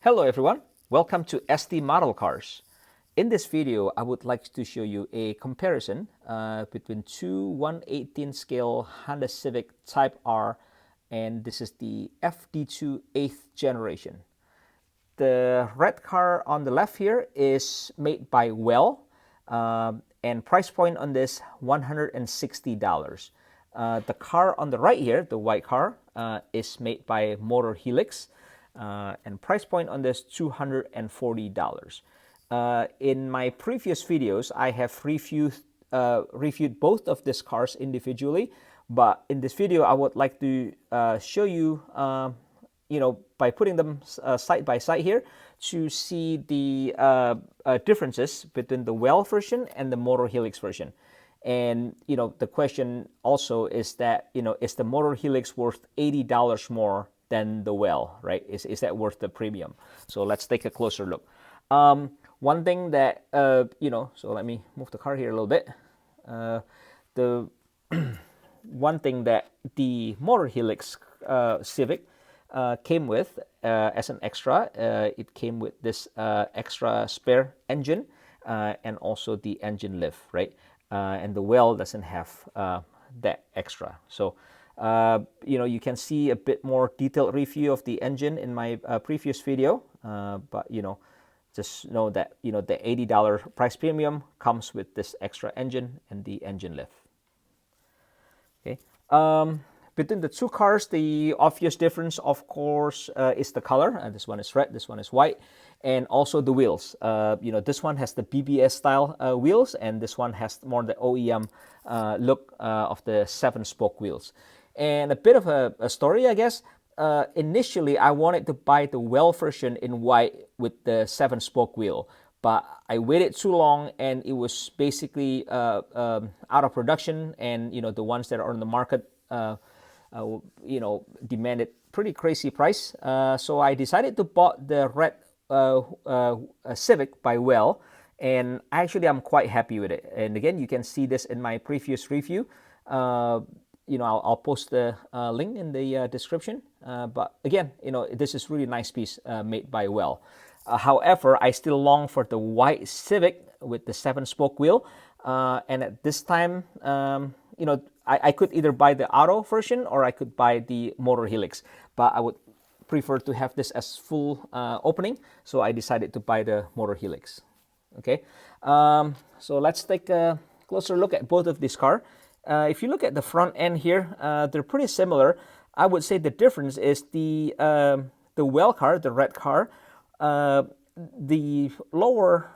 Hello everyone, welcome to SD Model Cars. In this video, I would like to show you a comparison between two 1/18 scale Honda Civic Type R, and this is the FD2 8th generation. The red car on the left here is made by Well, and price point on this $160. The car on the right here, the white car, is made by MotorHelix, and price point on this $240. In my previous videos, I have reviewed both of these cars individually, but in this video, I would like to show you, by putting them side by side here, to see the differences between the Well version and the MotorHelix version. And the question also is that is the MotorHelix worth $80 more than the Well, right? Is that worth the premium? So let's take a closer look. One thing that so let me move the car here a little bit. The one thing that the MotorHelix Civic came with as an extra, it came with this extra spare engine and also the engine lift, right? And the Well doesn't have that extra. So you can see a bit more detailed review of the engine in my previous video, but just know that the $80 price premium comes with this extra engine and the engine lift. Okay. Between the two cars, the obvious difference, of course, is the color. This one is red, this one is white, and also the wheels. This one has the BBS style wheels, and this one has more the OEM look of the 7-spoke wheels. And a bit of a story, I guess. Initially, I wanted to buy the Well version in white with the 7-spoke wheel, but I waited too long, and it was basically out of production, and the ones that are on the market demanded pretty crazy price. So I decided to buy the red Civic by Well, and actually I'm quite happy with it. And again, you can see this in my previous review. I'll post the link in the description. But again, this is really nice piece made by Well. However, I still long for the white Civic with the 7-spoke wheel. And at this time, I could either buy the auto version or I could buy the MotorHelix, but I would prefer to have this as full opening, so I decided to buy the MotorHelix. Okay, so let's take a closer look at both of these cars. If you look at the front end here, they're pretty similar. I would say the difference is the Well car, the red car, the lower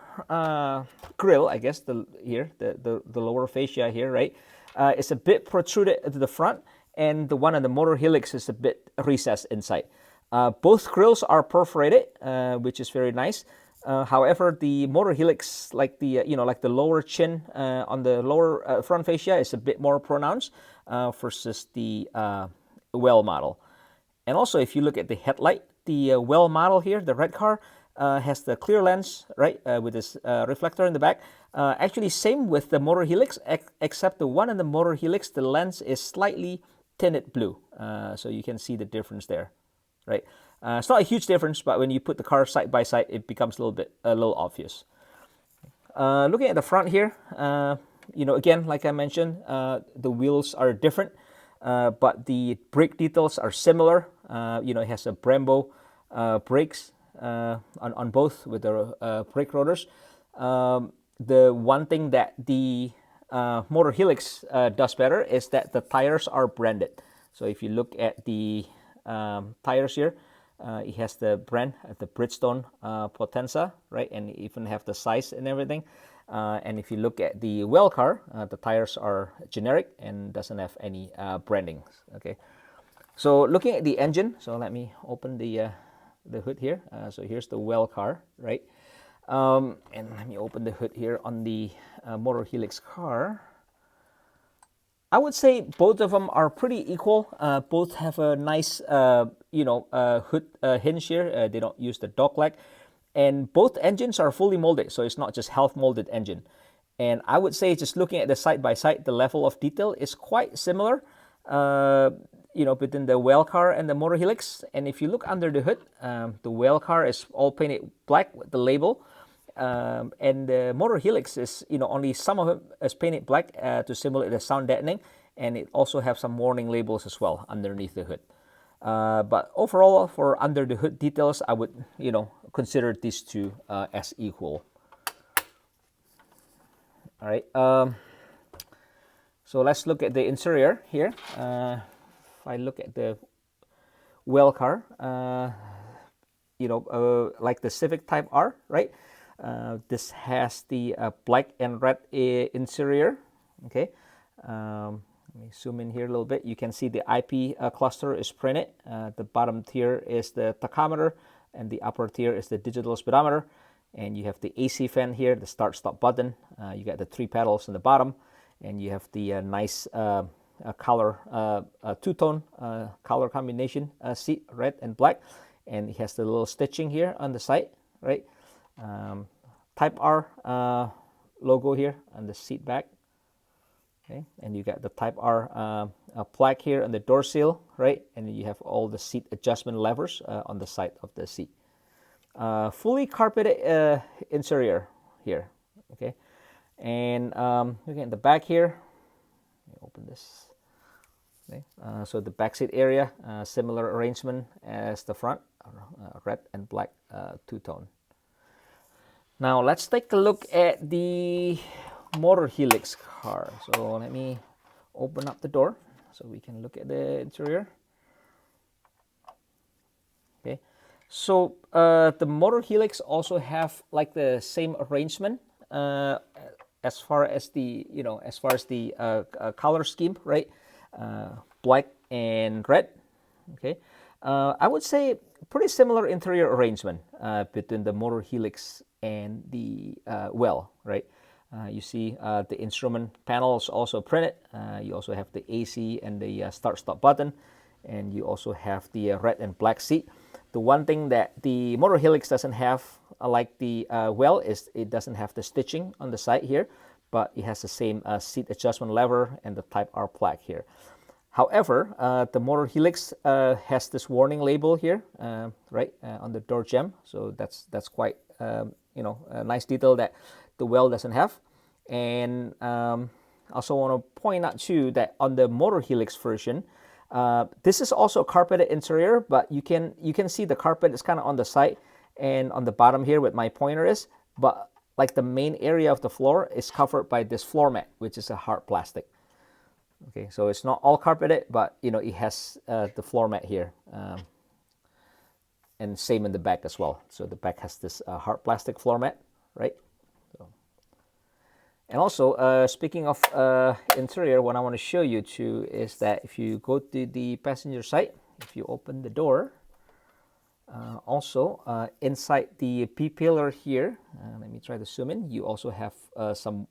grill, I guess, the lower fascia here, right, is a bit protruded to the front, and the one on the MotorHelix is a bit recessed inside. Both grills are perforated, which is very nice. However, the MotorHelix, like the lower chin on the lower front fascia, is a bit more pronounced versus the Well model. And also, if you look at the headlight, the Well model here, the red car, has the clear lens, right, with this reflector in the back. Actually, same with the MotorHelix, except the one in the MotorHelix, the lens is slightly tinted blue. So you can see the difference there, right? It's not a huge difference, but when you put the car side by side, it becomes a little obvious. Looking at the front here, again, like I mentioned, the wheels are different, but the brake details are similar. It has a Brembo brakes on both with the brake rotors. The one thing that the MotorHelix does better is that the tires are branded. So if you look at the tires here, it has the brand, the Bridgestone Potenza, right, and even have the size and everything. And if you look at the Well car, the tires are generic and doesn't have any branding. Okay, so looking at the engine, so let me open the hood here. So here's the Well car, right? And let me open the hood here on the MotorHelix car. I would say both of them are pretty equal. Both have a nice, hood hinge here. They don't use the dog leg. And both engines are fully molded, so it's not just half molded engine. And I would say, just looking at the side by side, the level of detail is quite similar. you know, between the Well car and the MotorHelix. And if you look under the hood, the Well car is all painted black with the label, and the MotorHelix is, you know, only some of it is painted black to simulate the sound deadening, and it also have some warning labels as well underneath the hood. But overall, for under the hood details, I would, you know, consider these two as equal. All right. So let's look at the interior here. If I look at the Well car, you know, like the Civic Type R, right? This has the black and red interior. Okay. Let me zoom in here a little bit. You can see the IP cluster is printed. The bottom tier is the tachometer, and the upper tier is the digital speedometer. And you have the AC fan here, the start-stop button. You got the 3 pedals in the bottom, and you have the nice color, two-tone color combination seat, red and black. And it has the little stitching here on the side, right? Type R logo here on the seat back. Okay, and you got the Type R plaque here on the door seal, right? And you have all the seat adjustment levers on the side of the seat. Fully carpeted interior here, okay? And looking at the back here, let me open this. Okay, so the back seat area, similar arrangement as the front, red and black two-tone. Now let's take a look at the MotorHelix car. So let me open up the door so we can look at the interior. Okay, so the MotorHelix also have like the same arrangement as far as the, you know, as far as the color scheme, right? Black and red. Okay, I would say pretty similar interior arrangement between the MotorHelix and the Well, right? You see the instrument panels also printed. You also have the AC and the start-stop button, and you also have the red and black seat. The one thing that the MotorHelix doesn't have, like the Well, is it doesn't have the stitching on the side here, but it has the same seat adjustment lever and the Type R plaque here. However, the MotorHelix has this warning label here, right, on the door jamb. So that's quite, you know, a nice detail that the Well doesn't have. And also want to point out too that on the MotorHelix version, this is also a carpeted interior, but you can see the carpet is kind of on the side and on the bottom here where my pointer is, but like the main area of the floor is covered by this floor mat, which is a hard plastic. Okay, so it's not all carpeted, but you know, it has the floor mat here, and same in the back as well. So the back has this hard plastic floor mat, right? So. And also, speaking of interior, what I want to show you too is that if you go to the passenger side, if you open the door, also inside the P-pillar here, let me try to zoom in, you also have some,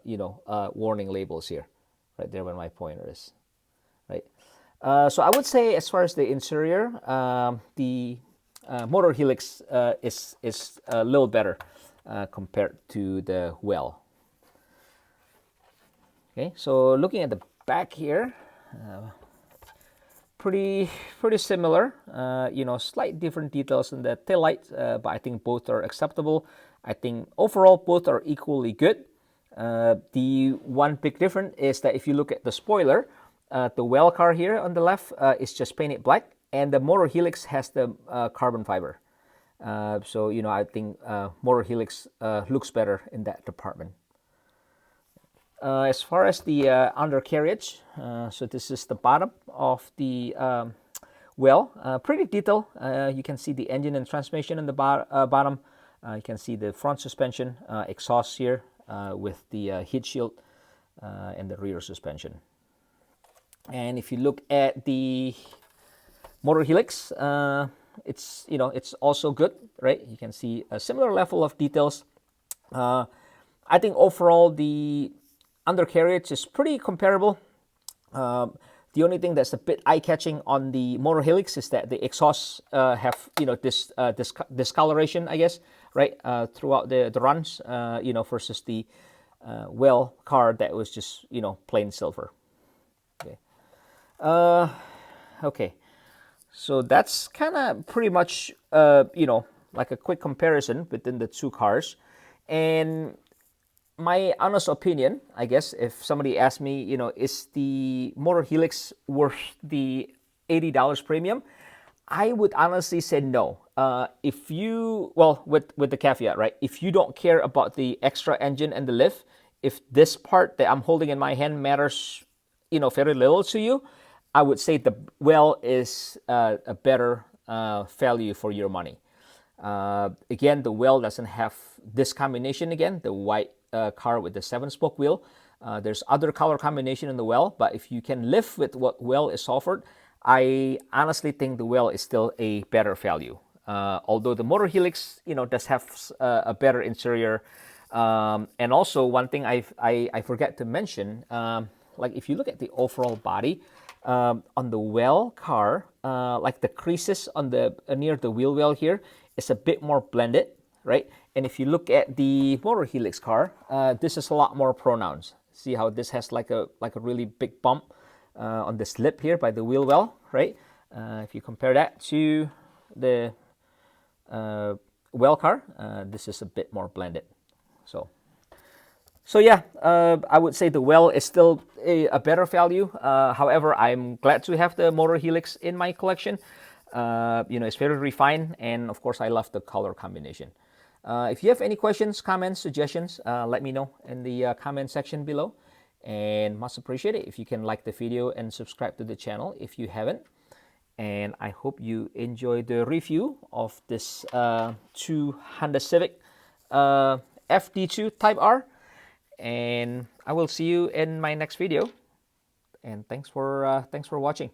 you know, warning labels here. Right there where my pointer is, right? So I would say as far as the interior, the MotorHelix is a little better compared to the Well. Okay, so looking at the back here, pretty similar. You know, slight different details in the taillight, but I think both are acceptable. I think overall both are equally good. The one big difference is that if you look at the spoiler, the Well car here on the left is just painted black, and the MotorHelix has the carbon fiber. So, you know, I think MotorHelix looks better in that department. As far as the undercarriage, so this is the bottom of the Well, pretty detailed. You can see the engine and transmission in the bottom. You can see the front suspension, exhaust here, with the heat shield and the rear suspension. And if you look at the MotorHelix, it's, you know, it's also good, right? You can see a similar level of details. I think overall the undercarriage is pretty comparable. The only thing that's a bit eye-catching on the MotorHelix is that the exhausts have, you know, this discoloration, I guess, right, throughout the runs, you know, versus the Well car that was just, you know, plain silver. Okay. Okay, so that's kind of pretty much, like a quick comparison within the two cars. And my honest opinion, I guess, if somebody asked me, is the MotorHelix worth the $80 premium? I would honestly say no. If you, well, with the caveat, right? If you don't care about the extra engine and the lift, if this part that I'm holding in my hand matters, very little to you, I would say the Well is a better value for your money. Again, the Well doesn't have this combination again, the white car with the 7-spoke wheel. There's other color combination in the Well, but if you can live with what Well is offered, I honestly think the Well is still a better value. Although the MotorHelix, does have a better interior. And also one thing I forget to mention, like if you look at the overall body, on the Well car, like the creases on the near the wheel well here is a bit more blended, right? And if you look at the MotorHelix car, this is a lot more pronounced. See how this has like a really big bump on this lip here by the wheel well, right? If you compare that to the Well car, this is a bit more blended. So yeah, I would say the Well is still a better value. However, I'm glad to have the MotorHelix in my collection. It's very refined, and of course, I love the color combination. If you have any questions, comments, suggestions, let me know in the comment section below. And much appreciated if you can like the video and subscribe to the channel if you haven't. And I hope you enjoyed the review of this Honda Civic FD2 Type R. And I will see you in my next video. And thanks for watching.